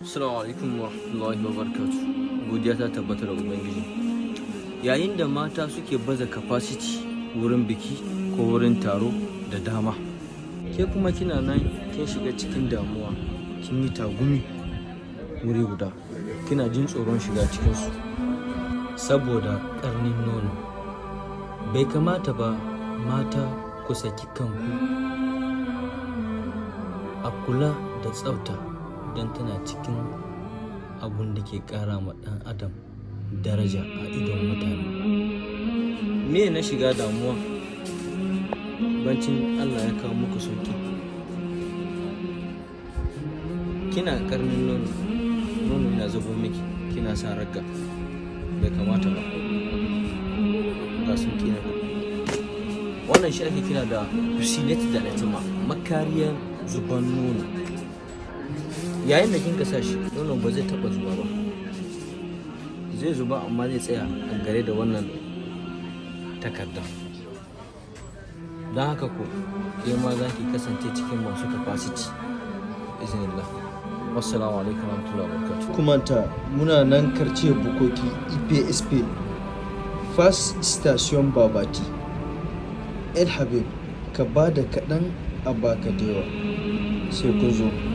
Assalamu alaikum wa rahmatullahi wa barakatuh. Godiya ta tabbata da Ubangiji. Yayin da mata suke baza capacity wurin biki ko wurin taro da dama, ke kuma kina nan kin shiga cikin damuwa, kin yi tagumi wuri guda, kina jin tsoron shiga cikinsu saboda karnin nono. Bai kamata ba mata ku saki kanku, a kula da tsafta don tana cikin abun da ke ƙara ma ɗan adam daraja a idon mutane. Me na shiga damuwa bancin Allah ya kawo muku sauki? Kina karnin nono yana zubo miki, kina sa ragga, bai kamata ba. Ga sauki na wannan shi ake kira da Coussinets da latima, makariyar zuban nono. Yayin da kin sa shi, nonon ba zai taba zuba ba, zai zuba amma zai tsaya a gare da wannan takarda. Don haka ko ke ma za ki kasance cikin masu capacity iznillah. Wassalamu alaikum warahmatullahi wabarakatuh. Kumanta muna nan karce bukoki IPSP Fast Station Babati. El Habib, ka ba da kaɗan a baka da yawa, sai kun zo.